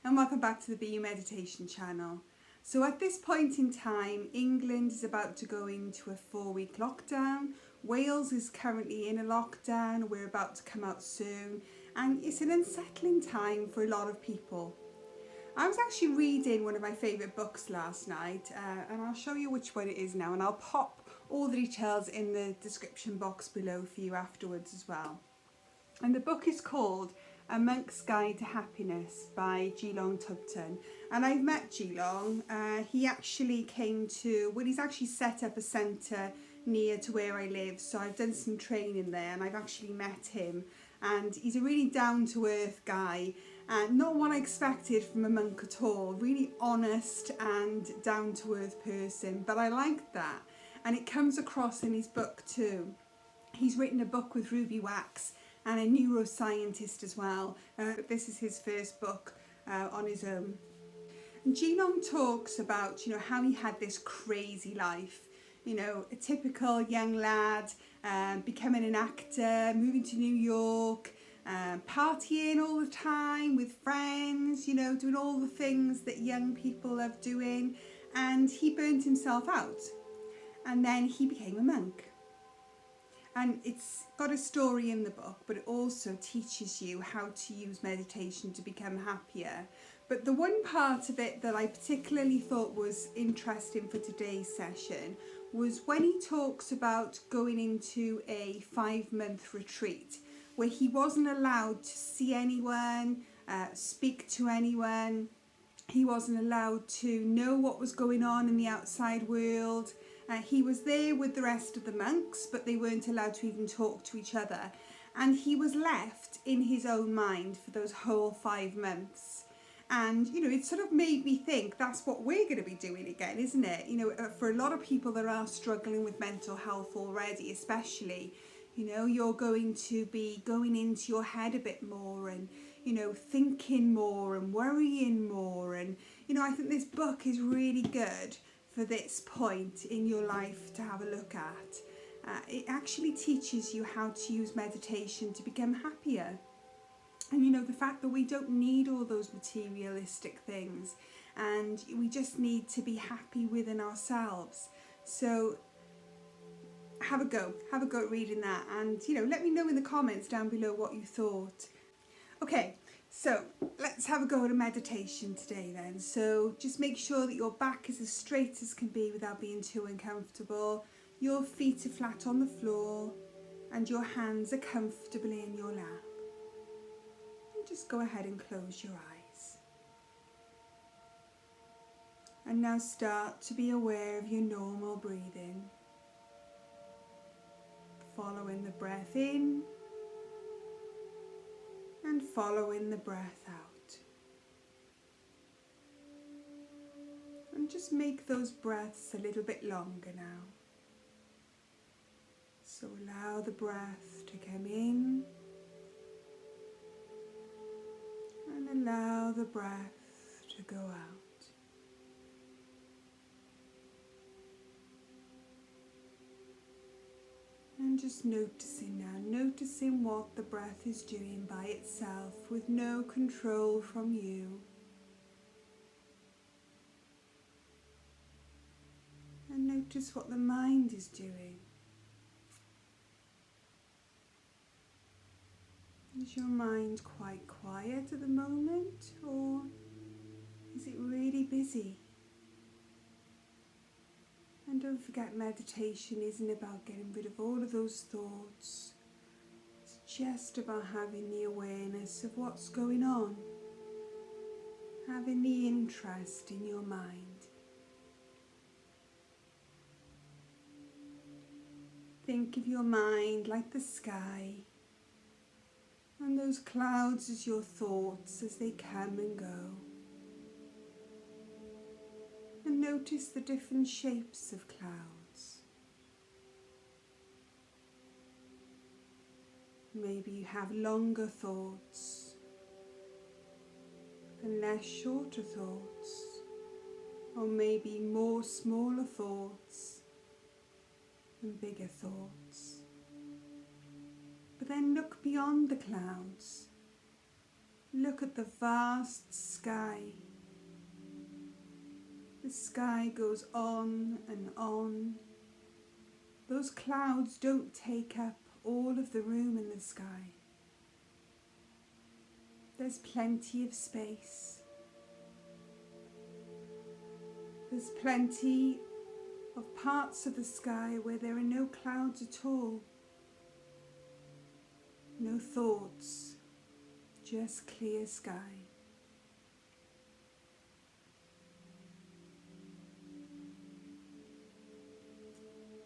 and welcome back to the BU Meditation channel. So at this point in time, England is about to go into a 4-week lockdown. Wales is currently in a lockdown. We're about to come out soon, and it's an unsettling time for a lot of people. I was actually reading one of my favourite books last night, and I'll show you which one it is now, and I'll pop all the details in the description box below for you afterwards as well. And the book is called A Monk's Guide to Happiness by Geelong Tubton. And I've met Geelong. He actually came to, well, he's actually set up a centre near to where I live. So I've done some training there and I've actually met him. And he's a really down-to-earth guy. And not what I expected from a monk at all. Really honest and down-to-earth person. But I liked that. And it comes across in his book too. He's written a book with Ruby Wax and a neuroscientist as well. This is his first book on his own. And Geelong talks about, how he had this crazy life. A typical young lad, becoming an actor, moving to New York, partying all the time with friends, doing all the things that young people love doing. And he burnt himself out. And then he became a monk. And it's got a story in the book, but it also teaches you how to use meditation to become happier. But the one part of it that I particularly thought was interesting for today's session was when he talks about going into a 5-month retreat where he wasn't allowed to see anyone, speak to anyone. He wasn't allowed to know what was going on in the outside world. He was there with the rest of the monks, but they weren't allowed to even talk to each other. And he was left in his own mind for those whole 5 months. And, it sort of made me think that's what we're going to be doing again, isn't it? For a lot of people that are struggling with mental health already, especially, you're going to be going into your head a bit more and, thinking more and worrying more. And, I think this book is really good for this point in your life to have a look at. It actually teaches you how to use meditation to become happier. And the fact that we don't need all those materialistic things and we just need to be happy within ourselves. So have a go at reading that, and let me know in the comments down below what you thought. Okay, so let's have a go at a meditation today then. So just make sure that your back is as straight as can be without being too uncomfortable. Your feet are flat on the floor and your hands are comfortably in your lap. And just go ahead and close your eyes. And now start to be aware of your normal breathing. Following the breath in and following the breath out. And just make those breaths a little bit longer now. So allow the breath to come in and allow the breath to go out. And just noticing what the breath is doing by itself with no control from you. And notice what the mind is doing. Is your mind quite quiet at the moment, or is it really busy? And don't forget, meditation isn't about getting rid of all of those thoughts. It's just about having the awareness of what's going on. Having the interest in your mind. Think of your mind like the sky, and those clouds as your thoughts as they come and go. And notice the different shapes of clouds. Maybe you have longer thoughts and less shorter thoughts, or maybe more smaller thoughts and bigger thoughts. But then look beyond the clouds Look at the vast sky. The sky goes on and on. Those clouds don't take up all of the room in the sky. There's plenty of space. There's plenty of parts of the sky where there are no clouds at all. No thoughts, just clear sky.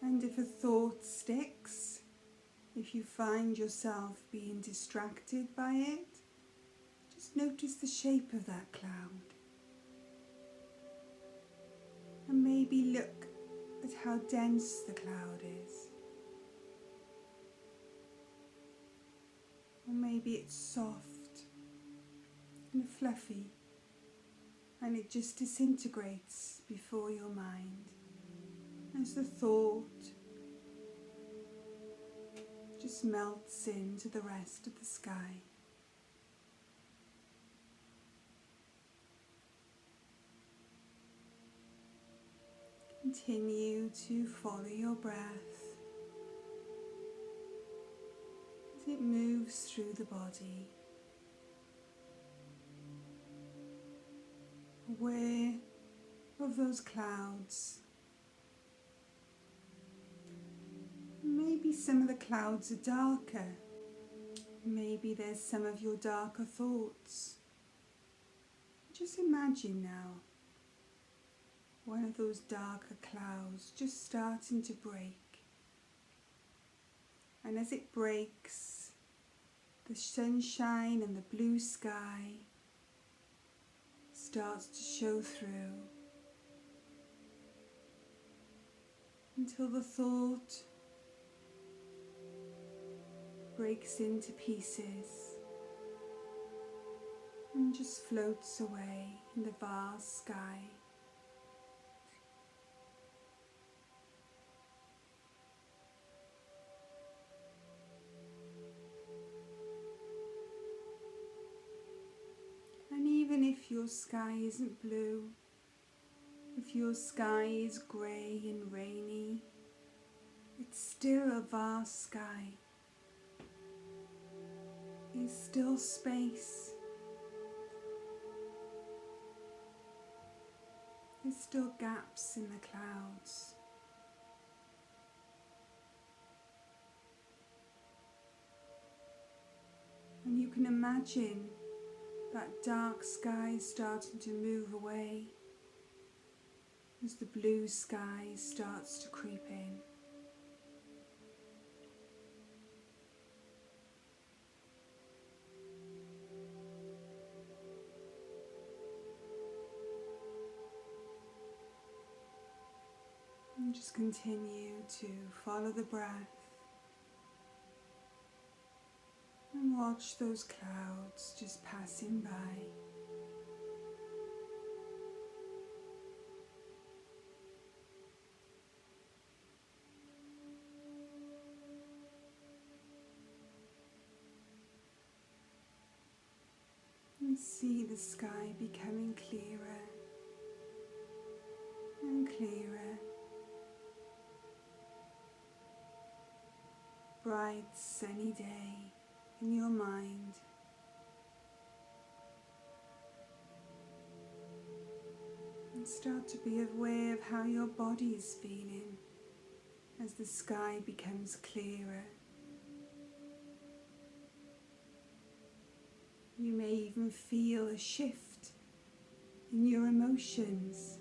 And if a thought sticks, if you find yourself being distracted by it, just notice the shape of that cloud. And maybe look at how dense the cloud is. Or maybe it's soft and fluffy and it just disintegrates before your mind as the thought just melts into the rest of the sky. Continue to follow your breath as it moves through the body, aware of those clouds. Maybe some of the clouds are darker. Maybe there's some of your darker thoughts. Just imagine now one of those darker clouds just starting to break. And as it breaks, the sunshine and the blue sky starts to show through until the thought breaks into pieces and just floats away in the vast sky. And even if your sky isn't blue, if your sky is grey and rainy, it's still a vast sky. It's still space. There's still gaps in the clouds. And you can imagine that dark sky starting to move away as the blue sky starts to creep in. And just continue to follow the breath and watch those clouds just passing by. And see the sky becoming clearer and clearer. Bright sunny day in your mind. And start to be aware of how your body is feeling as the sky becomes clearer. You may even feel a shift in your emotions.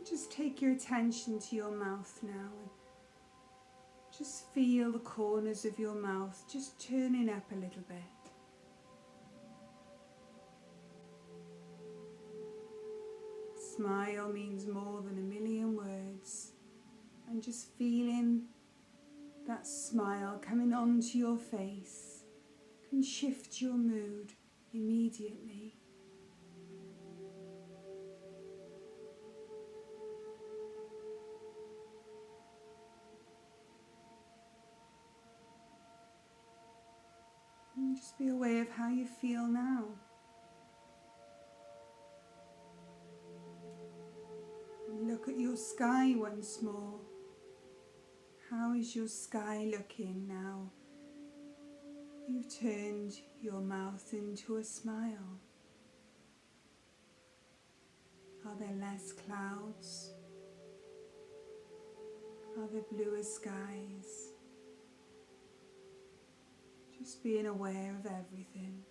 Just take your attention to your mouth now. Just feel the corners of your mouth just turning up a little bit. Smile means more than a million words. And just feeling that smile coming onto your face can shift your mood immediately. Be aware of how you feel now. Look at your sky once more. How is your sky looking now? You've turned your mouth into a smile. Are there less clouds? Are there bluer skies? Just being aware of everything.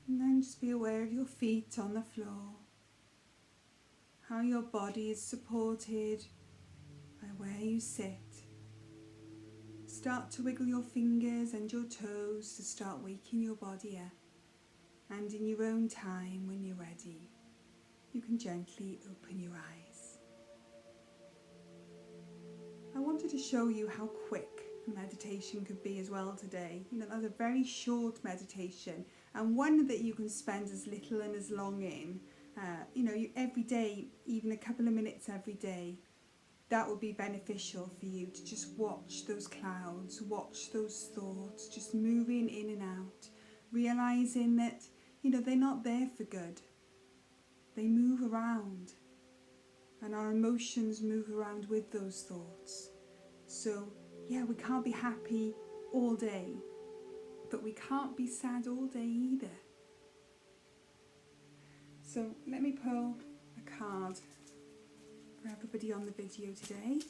And then just be aware of your feet on the floor. How your body is supported by where you sit. Start to wiggle your fingers and your toes to start waking your body up. And in your own time, when you're ready, you can gently open your eyes. I wanted to show you how quick a meditation could be as well today. That's a very short meditation, and one that you can spend as little and as long in. Every day, even a couple of minutes every day, that will be beneficial for you to just watch those clouds, watch those thoughts, just moving in and out, realizing that, they're not there for good. They move around, and our emotions move around with those thoughts. So, we can't be happy all day, but we can't be sad all day either. So let me pull a card for everybody on the video today.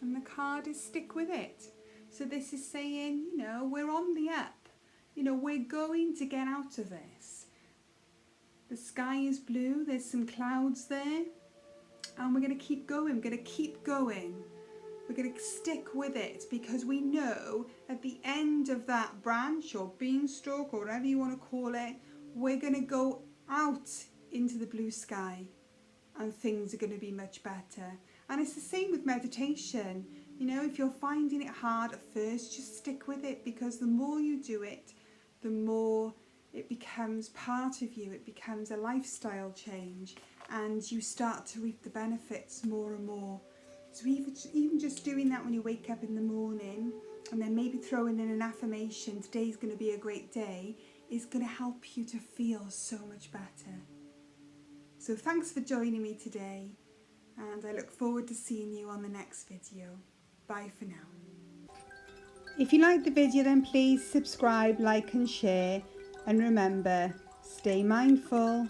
And the card is stick with it. So this is saying, we're on the up. We're going to get out of this. The sky is blue, there's some clouds there, and we're going to keep going, we're going to keep going. We're going to stick with it because we know at the end of that branch or beanstalk or whatever you want to call it, we're going to go out into the blue sky and things are going to be much better. And it's the same with meditation. If you're finding it hard at first, just stick with it, because the more you do it, the more it becomes part of you. It becomes a lifestyle change and you start to reap the benefits more and more. So even just doing that when you wake up in the morning, and then maybe throwing in an affirmation, today's going to be a great day, is going to help you to feel so much better. So thanks for joining me today, and I look forward to seeing you on the next video. Bye for now. If you liked the video, then please subscribe, like and share, and remember, stay mindful.